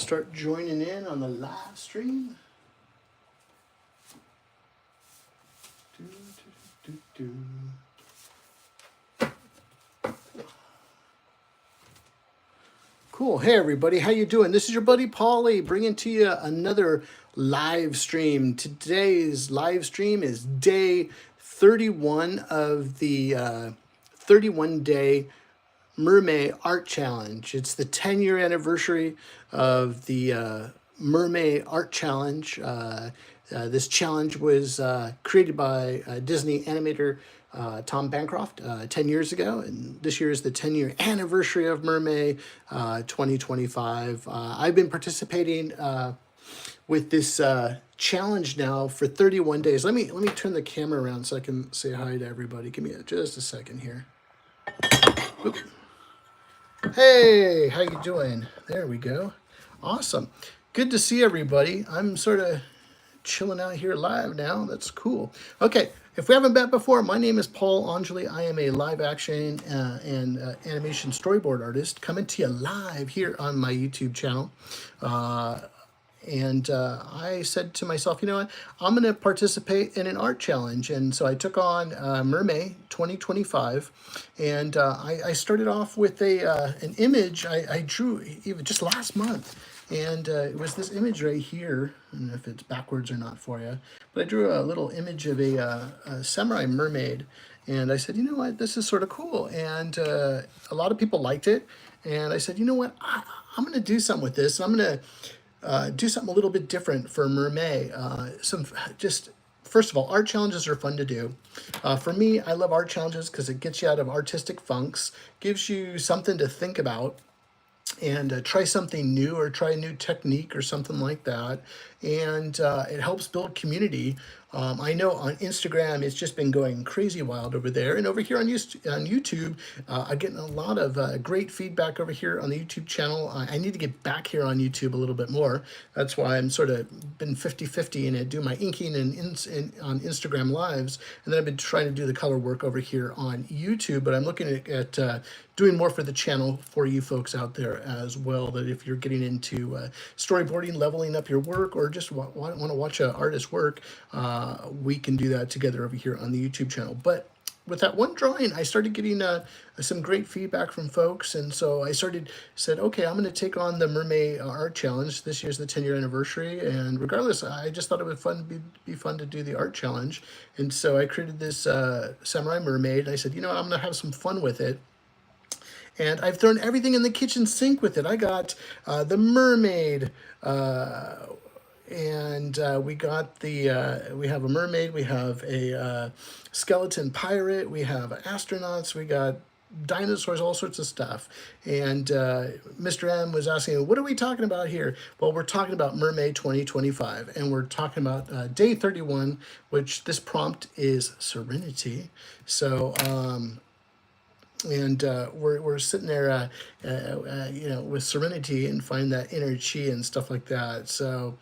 start joining in on the live stream. Cool. Hey everybody, how you doing? This is your buddy Paulie bringing to you another live stream. Today's live stream is day 31 of the 31-day Mermay Art Challenge. It's the 10-year anniversary of the Mermay Art Challenge. This challenge was created by Disney animator Tom Bancroft 10 years ago, and this year is the 10-year anniversary of Mermay 2025. I've been participating with this challenge now for 31 days. Let me turn the camera around so I can say hi to everybody. Give me just a second here. Oop. Hey, how you doing? There we go. Awesome. Good to see everybody. I'm sort of chilling out here live now. That's cool. Okay, if we haven't met before, my name is Paul Angeli. I am a live action and animation storyboard artist coming to you live here on my YouTube channel. And I said to myself, you know what, I'm going to participate in an art challenge. And so I took on Mermay 2025. And I started off with an image I drew even just last month. And it was this image right here. I don't know if it's backwards or not for you. But I drew a little image of a samurai mermaid. And I said, you know what, this is sort of cool. And a lot of people liked it. And I said, you know what, I'm going to do something with this. And I'm going to do something a little bit different for Mermay. First of all, art challenges are fun to do. For me, I love art challenges because it gets you out of artistic funks, gives you something to think about, and try something new or try a new technique or something like that. And it helps build community. I know on Instagram, it's just been going crazy wild over there. And over here on YouTube, I'm getting a lot of great feedback over here on the YouTube channel. I need to get back here on YouTube a little bit more. That's why I'm sort of been 50-50 and I do my inking and on Instagram Lives. And then I've been trying to do the color work over here on YouTube. But I'm looking at doing more for the channel for you folks out there as well. That if you're getting into storyboarding, leveling up your work, or just want to watch an artist work, we can do that together over here on the YouTube channel. But with that one drawing, I started getting some great feedback from folks, and so I said, okay, I'm going to take on the Mermay Art Challenge. This year's the 10-year anniversary, and regardless, I just thought it would be fun to do the art challenge. And so I created this samurai mermaid. I said, you know, I'm going to have some fun with it. And I've thrown everything in the kitchen sink with it. I got the mermaid, and we got we have a mermaid, we have a skeleton pirate, we have astronauts, we got dinosaurs, all sorts of stuff. And Mr. M was asking, what are we talking about here? Well, we're talking about Mermay 2025, and we're talking about day 31, which this prompt is Serenity. So, and we're sitting there, you know, with Serenity and find that inner chi and stuff like that. So,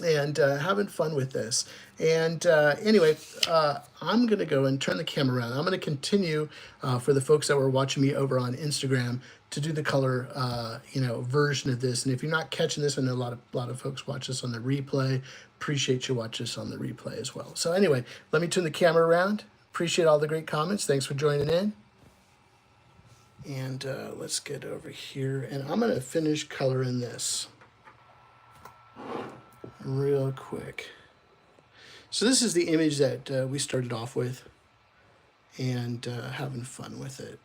and having fun with this. And anyway, I'm going to go and turn the camera around. I'm going to continue for the folks that were watching me over on Instagram to do the color, you know, version of this. And if you're not catching this, I know a lot of folks watch this on the replay. Appreciate you watch this on the replay as well. So anyway, let me turn the camera around. Appreciate all the great comments. Thanks for joining in. And let's get over here. And I'm going to finish coloring this real quick. So this is the image that we started off with, and having fun with it.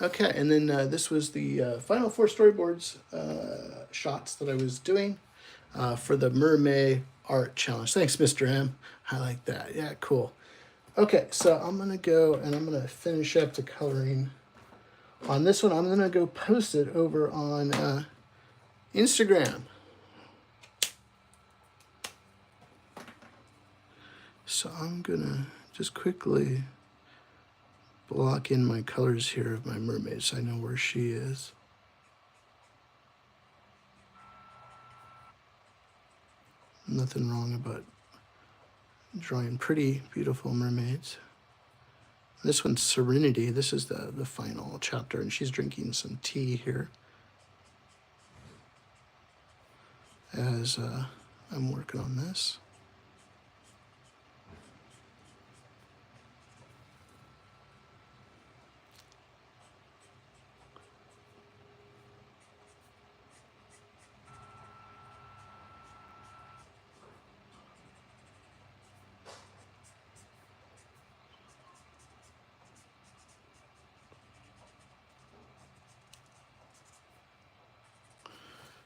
Okay, and then this was the final 4 storyboards shots that I was doing for the Mermay Art Challenge. Thanks, Mr. M. I like that. Yeah, cool. Okay, so I'm going to go and I'm going to finish up the coloring on this one. I'm going to go post it over on Instagram. So I'm going to just quickly block in my colors here of my mermaid so I know where she is. Nothing wrong about drawing pretty, beautiful mermaids. This one's Serenity. This is the final chapter, and she's drinking some tea here. as I'm working on this.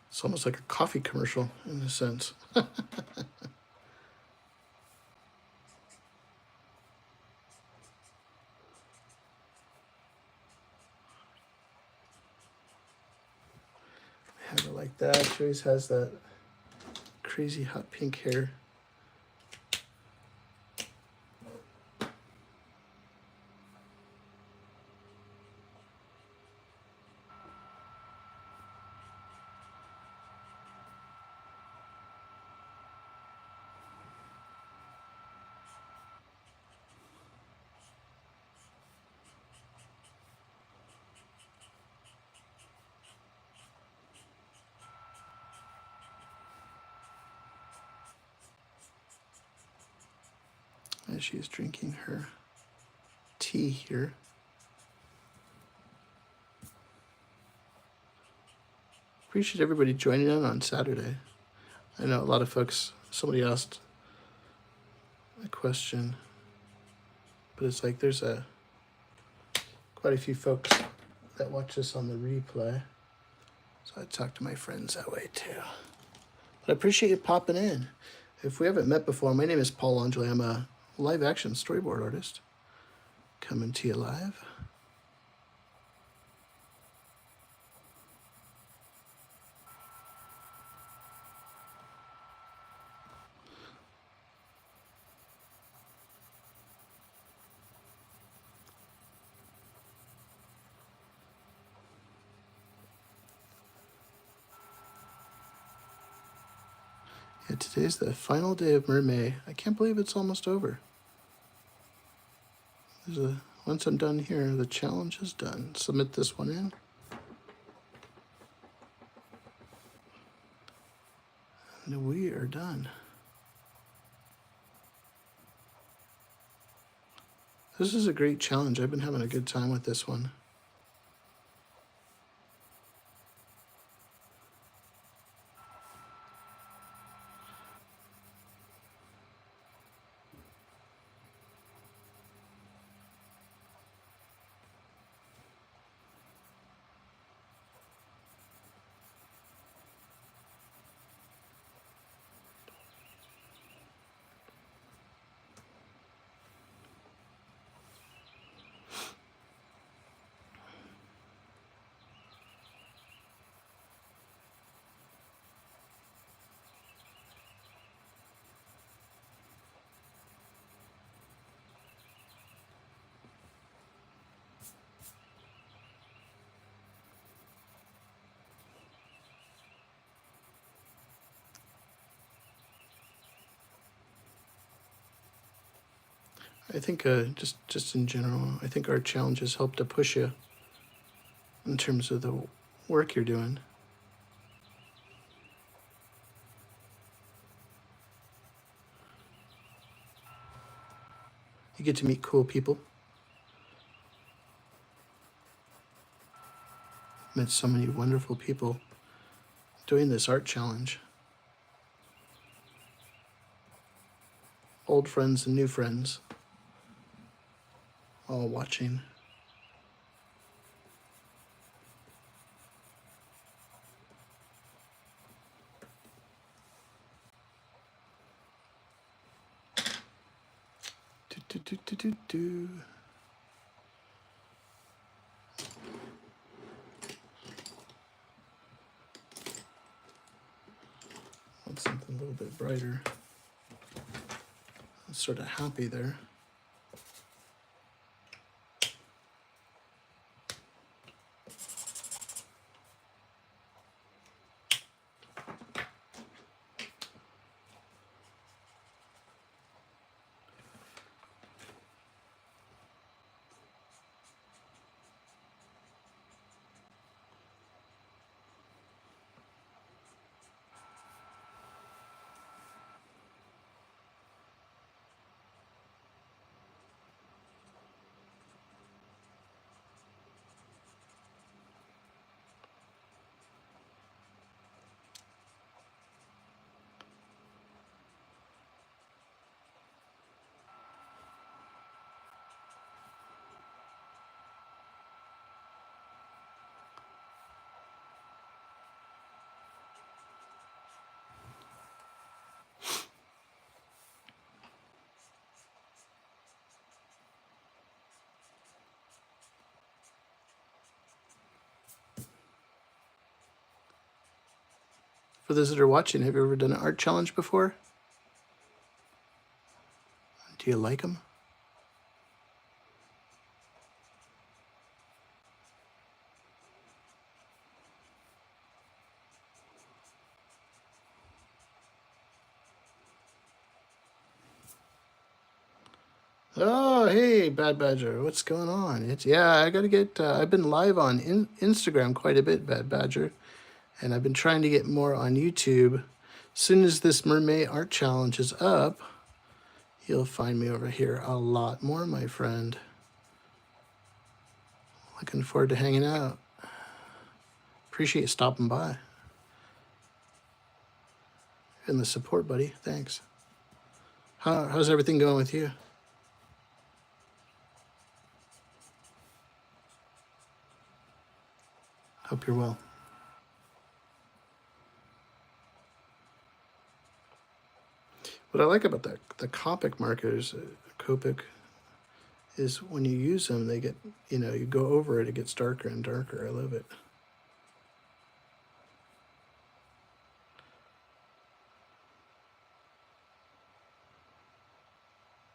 It's almost like a coffee commercial in a sense. I have it like that. She always has that crazy hot pink hair. As she's drinking her tea here. Appreciate everybody joining in on Saturday. I know a lot of folks, somebody asked a question, but it's like there's quite a few folks that watch this on the replay. So I talk to my friends that way too. But I appreciate you popping in. If we haven't met before, my name is Paul Angeli. I'm a live action storyboard artist coming to you live. Yeah, today's the final day of Mermay. I can't believe it's almost over. Once I'm done here, the challenge is done. Submit this one in. And we are done. This is a great challenge. I've been having a good time with this one. I think just in general, I think our challenges help to push you in terms of the work you're doing. You get to meet cool people. Met so many wonderful people doing this art challenge. Old friends and new friends, all watching. Do. Want something a little bit brighter. I'm sort of happy there. For those that are watching, have you ever done an art challenge before? Do you like them? Oh, hey, Bad Badger, what's going on? I gotta get. I've been live on Instagram quite a bit, Bad Badger, and I've been trying to get more on YouTube. As soon as this Mermay art challenge is up, you'll find me over here a lot more, my friend. Looking forward to hanging out. Appreciate you stopping by. And the support, buddy. Thanks. How's everything going with you? Hope you're well. What I like about the Copic markers, Copic, is when you use them, they get, you go over it, it gets darker and darker. I love it.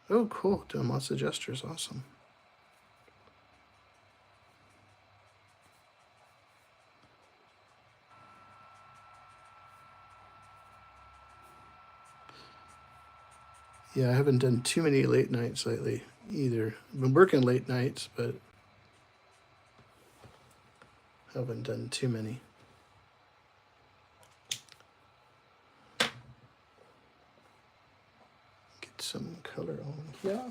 Oh, cool. Doing lots of gestures. Awesome. Yeah, I haven't done too many late nights lately either. I've been working late nights, but haven't done too many. Get some color on here.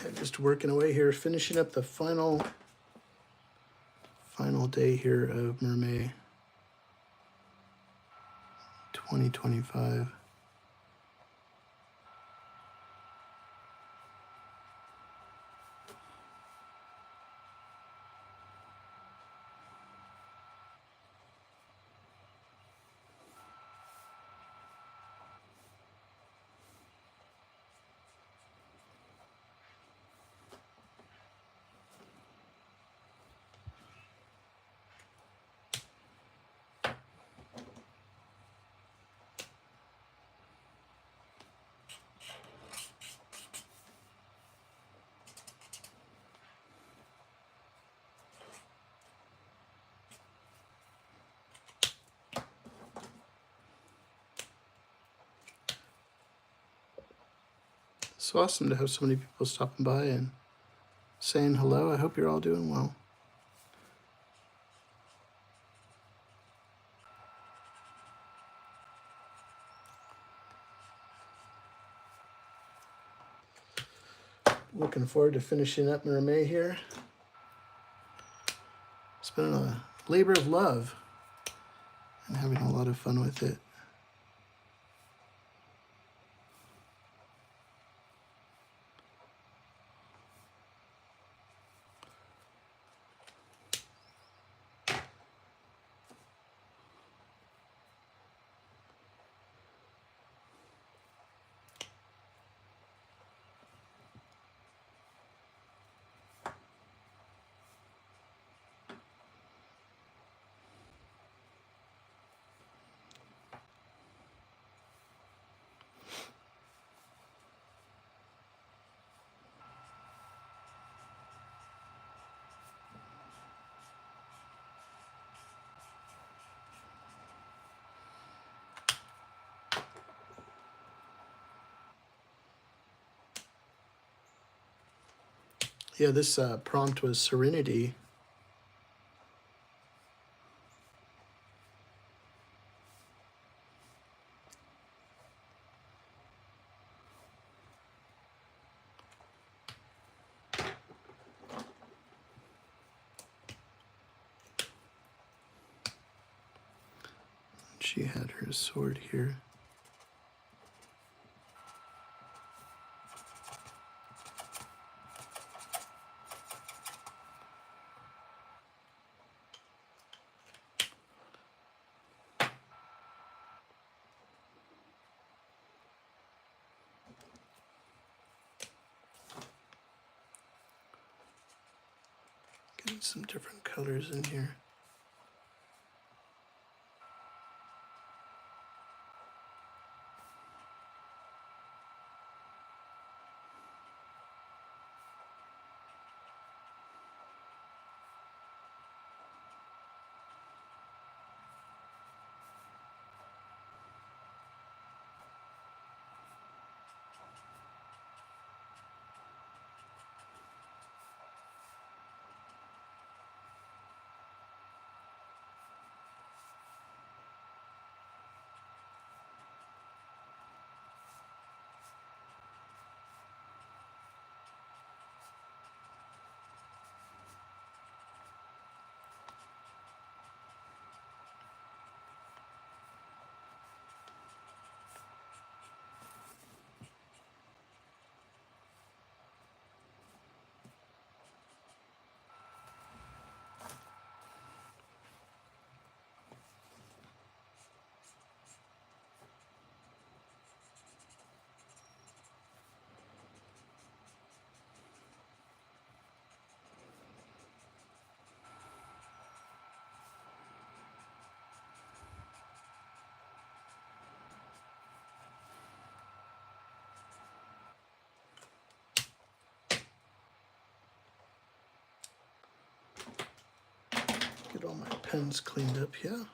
Yeah, just working away here, finishing up the final day here of Mermay 2025. It's awesome to have so many people stopping by and saying hello. I hope you're all doing well. Looking forward to finishing up Mermay here. It's been a labor of love and having a lot of fun with it. Yeah, this prompt was Serenity. She had her sword here. Getting some different colors in here. Get all my pens cleaned up here.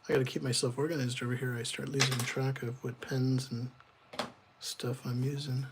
I gotta keep myself organized over here. I start losing track of what pens and stuff I'm using.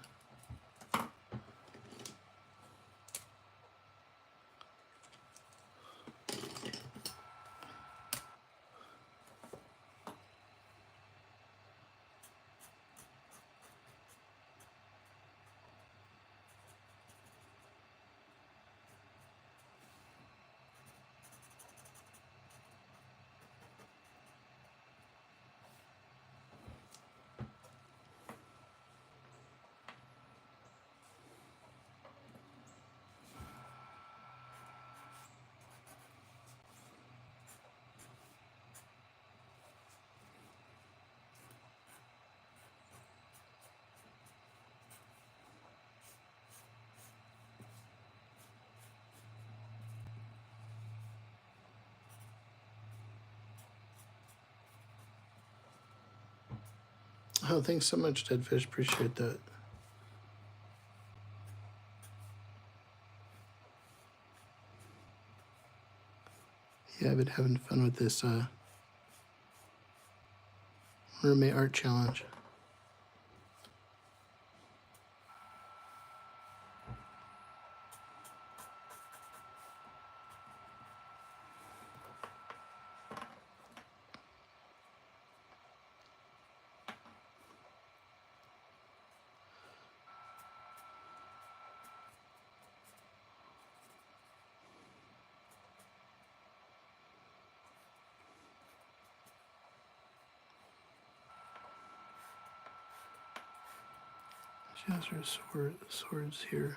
Oh, thanks so much, Deadfish. Appreciate that. Yeah, I've been having fun with this Mermay art challenge. Yes, there's swords here.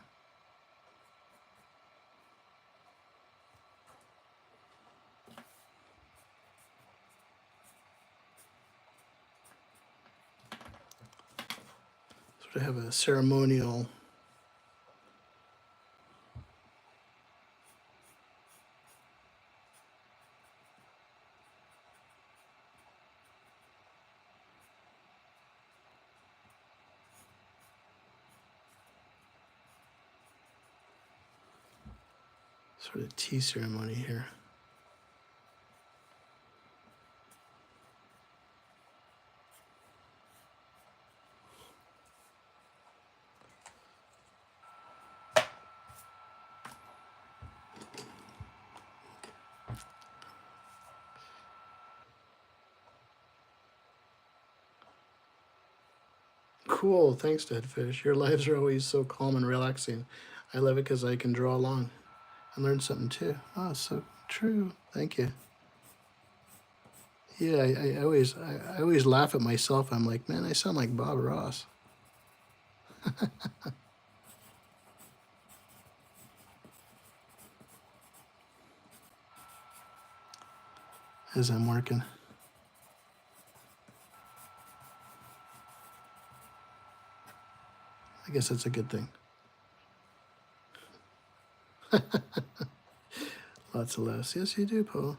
Sort of have a ceremonial. Sort of tea ceremony here. Cool, thanks, Deadfish. Your lives are always so calm and relaxing. I love it because I can draw along and learn something too. Oh, so true. Thank you. Yeah, I always laugh at myself. I'm like, man, I sound like Bob Ross. As I'm working. I guess that's a good thing. Lots of laughs. Yes, you do, Paul.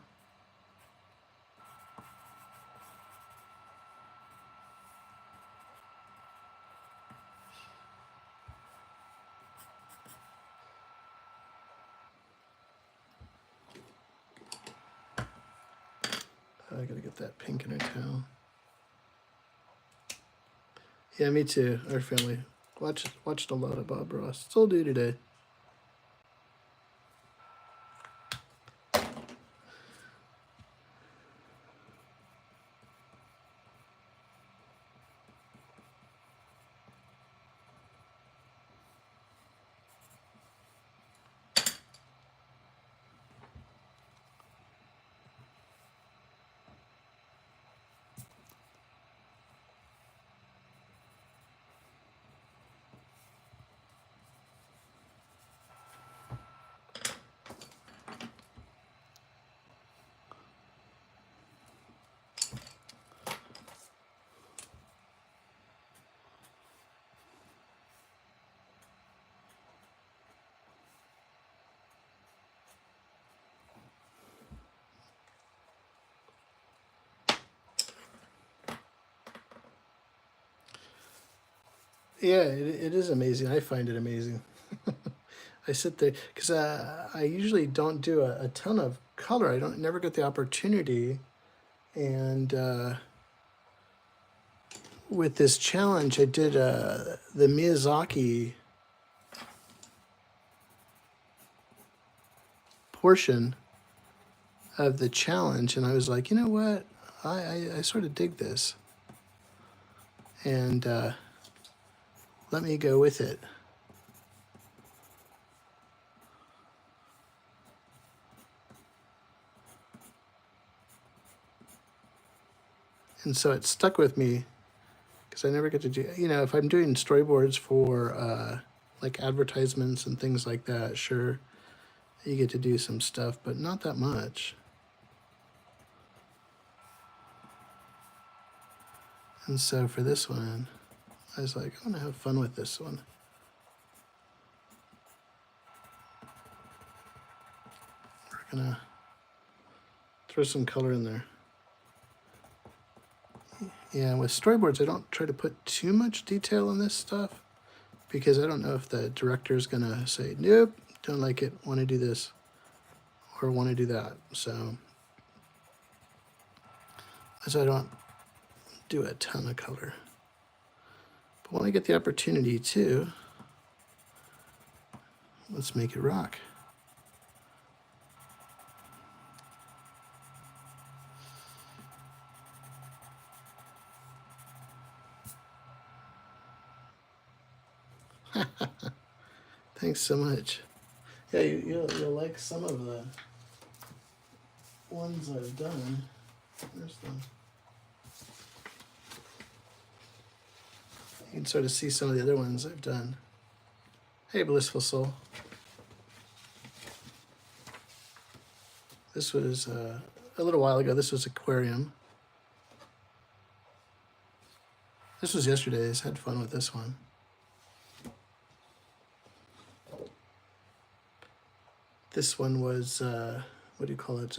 I gotta get that pink in her towel. Yeah, me too. Our family watched a lot of Bob Ross. Still do today. Yeah, it is amazing. I find it amazing. I sit there because I usually don't do a ton of color. I don't never get the opportunity, and with this challenge, I did the Miyazaki portion of the challenge, and I was like, you know what, I sort of dig this, and let me go with it. And so it stuck with me because I never get to do, if I'm doing storyboards for like advertisements and things like that, sure, you get to do some stuff, but not that much. And so for this one, I was like, I'm gonna have fun with this one. We're gonna throw some color in there. Yeah, with storyboards, I don't try to put too much detail in this stuff because I don't know if the director is gonna say, nope, don't like it, want to do this, or want to do that. So I don't do a ton of color. But when I get the opportunity to, let's make it rock. Thanks so much. Yeah, you'll like some of the ones I've done. There's them. You can sort of see some of the other ones I've done. Hey, Blissful Soul. This was a little while ago. This was Aquarium. This was yesterday's. Had fun with this one. This one was, what do you call it?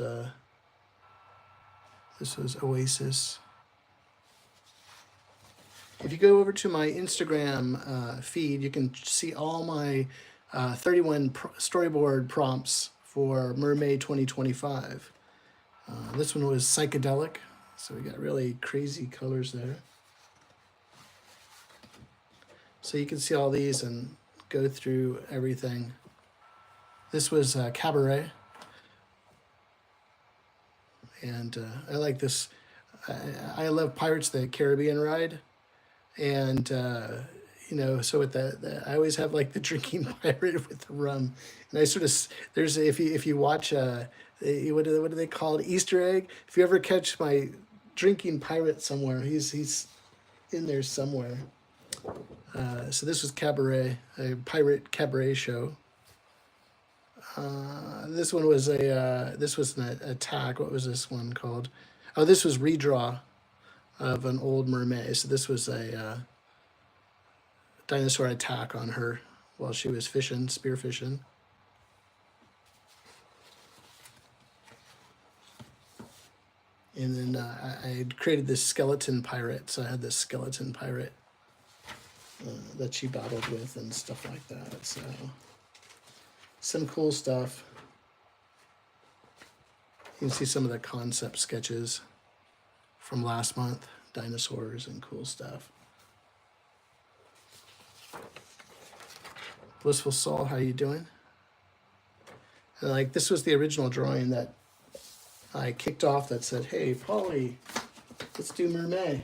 This was Oasis. If you go over to my Instagram feed, you can see all my 31 storyboard prompts for Mermay 2025. This one was psychedelic, so we got really crazy colors there. So you can see all these and go through everything. This was Cabaret, and I like this. I love Pirates of the Caribbean ride. And, you know, so with that, I always have like the drinking pirate with the rum. And I sort of, there's, if you watch, what do they call it? Easter egg. If you ever catch my drinking pirate somewhere, he's in there somewhere. So this was Cabaret, a pirate cabaret show. This one was this was an attack. What was this one called? Oh, this was Redraw of an old Mermay. So this was a dinosaur attack on her while she was fishing, spearfishing. And then I created this skeleton pirate. So I had this skeleton pirate that she battled with and stuff like that. So some cool stuff. You can see some of the concept sketches from last month, dinosaurs and cool stuff. Blissful Soul, how you doing? And like this was the original drawing that I kicked off that said, hey, Polly, let's do Mermay.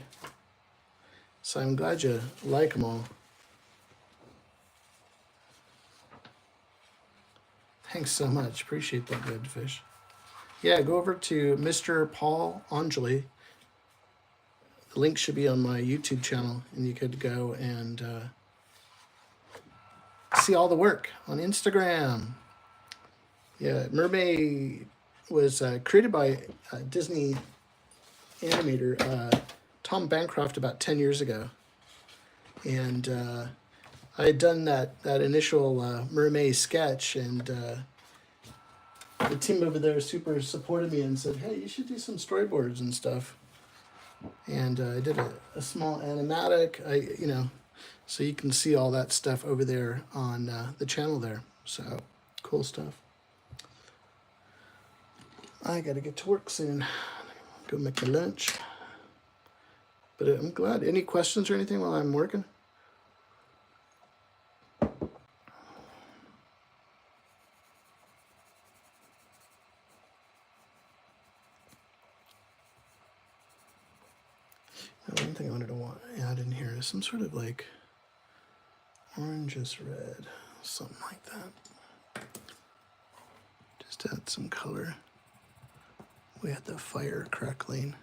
So I'm glad you like them all. Thanks so much. Appreciate that, Redfish. Yeah, go over to Mr. Paul Angeli. The link should be on my YouTube channel, and you could go and see all the work on Instagram. Yeah, Mermay was created by Disney animator Tom Bancroft about 10 years ago. And I had done that initial Mermay sketch, and the team over there super supported me and said, hey, you should do some storyboards and stuff. And I did a small animatic, you know, so you can see all that stuff over there on the channel there. So cool stuff. I got to get to work soon. Go make my lunch. But I'm glad. Any questions or anything while I'm working? One thing I wanted to add in here is some sort of like orange is red, something like that. Just add some color. We had the fire crackling.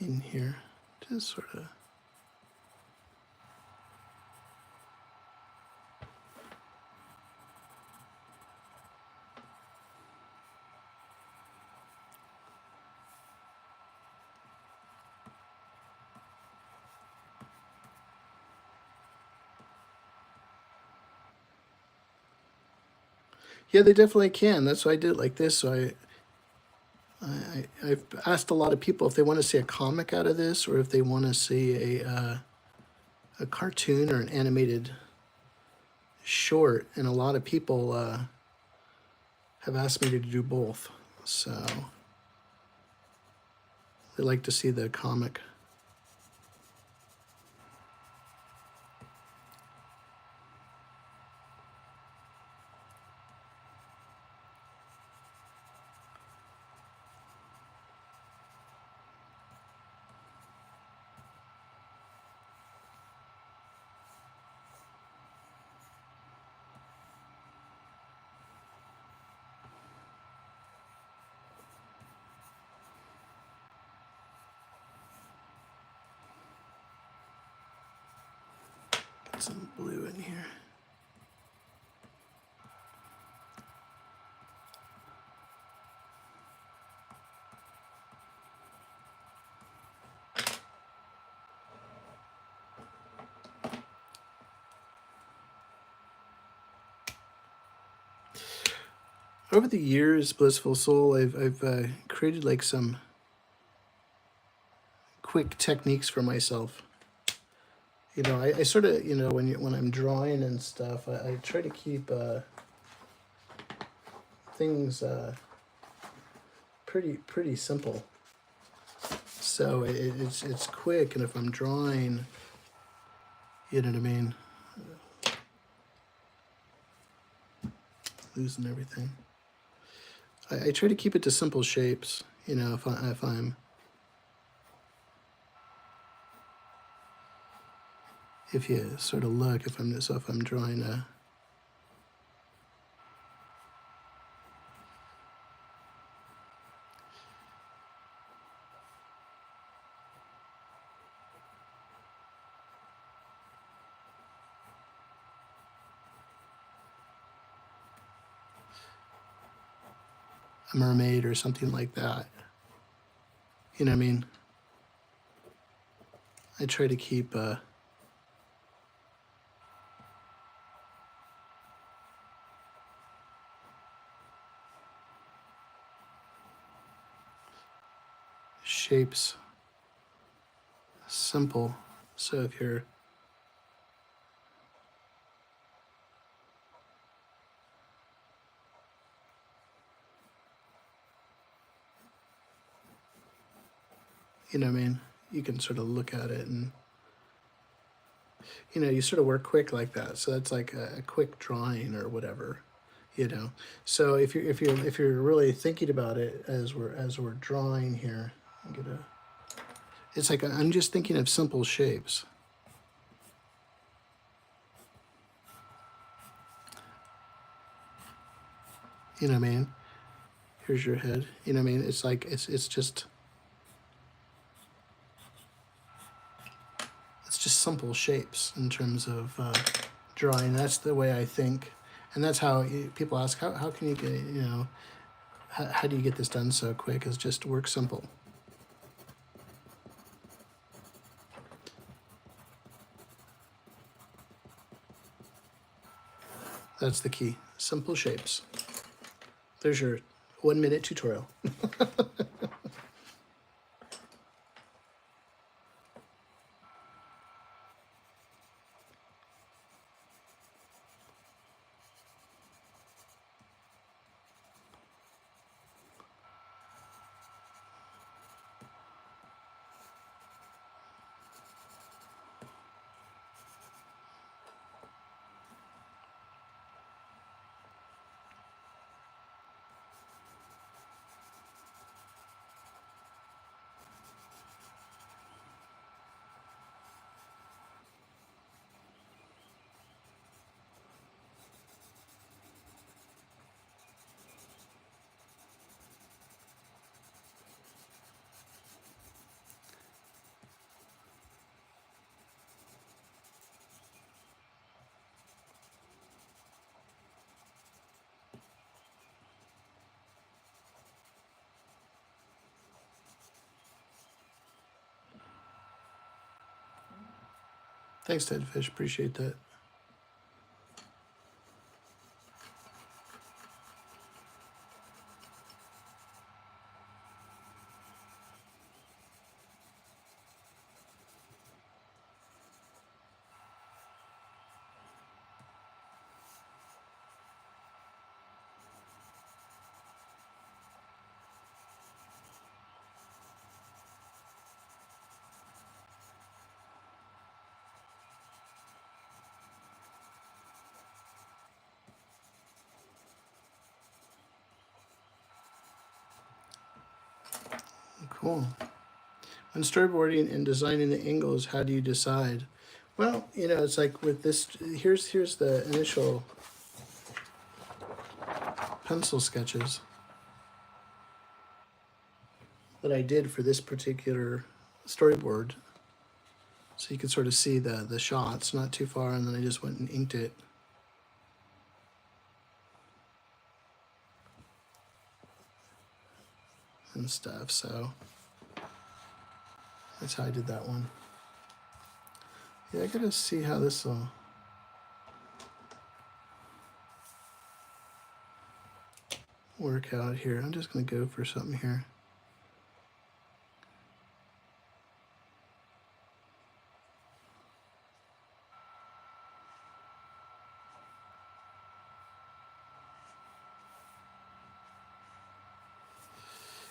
In here, just sort of. Yeah, they definitely can. That's why I did it like this. So I've asked a lot of people if they want to see a comic out of this, or if they want to see a cartoon or an animated short, and a lot of people have asked me to do both. So they like to see the comic. Some blue in here. Over the years, Blissful Soul, I've created like some quick techniques for myself. You know, I sort of, you know, when I'm drawing and stuff, I try to keep things pretty simple. So it's quick, and if I'm drawing, you know what I mean, losing everything. I try to keep it to simple shapes. You know, if you sort of look, if I'm drawing a mermaid or something like that, you know what I mean, I try to keep shapes simple. So if you're you know what I mean, you can sort of look at it and you know, you sort of work quick like that. So that's like a quick drawing or whatever, you know. So if you're really thinking about it as we're drawing here, it's like I'm just thinking of simple shapes. You know what I mean? Here's your head. You know what I mean? It's like it's just simple shapes in terms of drawing. That's the way I think, and that's how people ask, how can you get, you know, how do you get this done so quick? Is just work simple. That's the key. Simple shapes. There's your 1-minute tutorial. Thanks, Ted Fish. Appreciate that. Cool. When storyboarding and designing the angles, how do you decide? Well, you know, it's like with this, here's the initial pencil sketches that I did for this particular storyboard. So you can sort of see the shots not too far, and then I just went and inked it. And stuff, so that's how I did that one. Yeah, I gotta see how this will work out here. I'm just gonna go for something here.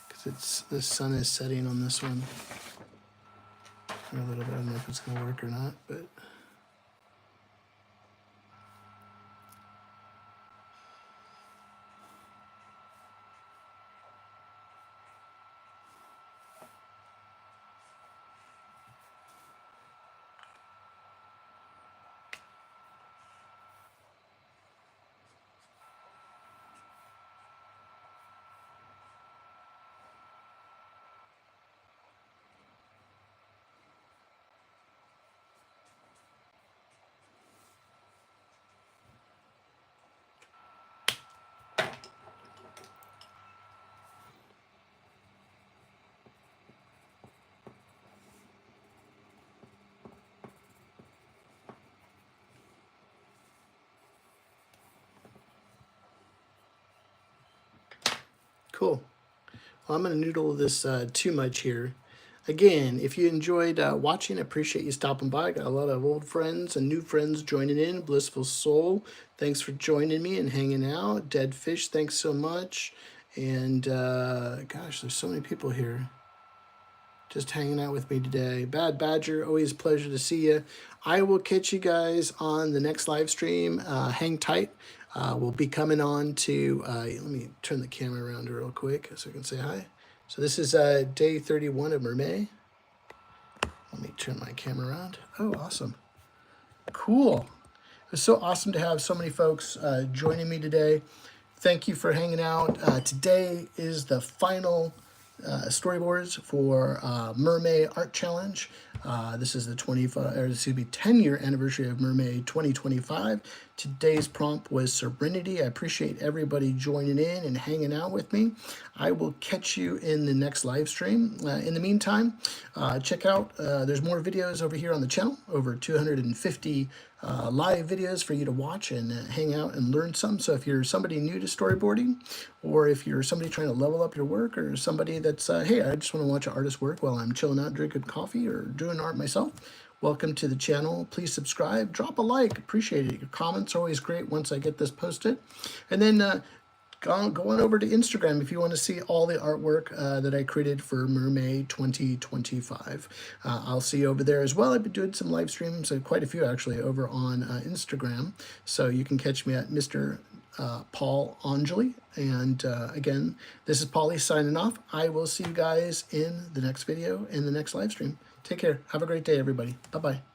Because the sun is setting on this one for a little bit. I don't know if it's gonna work or not, but cool. Well, I'm going to noodle this too much here. Again, if you enjoyed watching, I appreciate you stopping by. Got a lot of old friends and new friends joining in. Blissful Soul, thanks for joining me and hanging out. Dead Fish, thanks so much. And gosh, there's so many people here just hanging out with me today. Bad Badger, always a pleasure to see you. I will catch you guys on the next live stream. Hang tight. We'll be coming on to, let me turn the camera around real quick so I can say hi. So this is day 31 of Mermay. Let me turn my camera around. Oh, awesome. Cool. It was so awesome to have so many folks joining me today. Thank you for hanging out. Today is the final storyboards for Mermay Art Challenge. This is the 10-year anniversary of Mermay 2025. Today's prompt was Serenity. I appreciate everybody joining in and hanging out with me. I will catch you in the next live stream. In the meantime, check out, there's more videos over here on the channel, over 250 live videos for you to watch and hang out and learn something. So if you're somebody new to storyboarding, or if you're somebody trying to level up your work, or somebody that's, hey, I just want to watch an artist work while I'm chilling out, drinking coffee, or doing art myself, welcome to the channel. Please subscribe, drop a like, appreciate it. Your comments are always great once I get this posted. And then go on over to Instagram if you want to see all the artwork that I created for Mermay 2025. I'll see you over there as well. I've been doing some live streams, quite a few actually, over on Instagram. So you can catch me at Mr. Paul Angeli. And again, this is Paulie signing off. I will see you guys in the next video, in the next live stream. Take care. Have a great day, everybody. Bye-bye.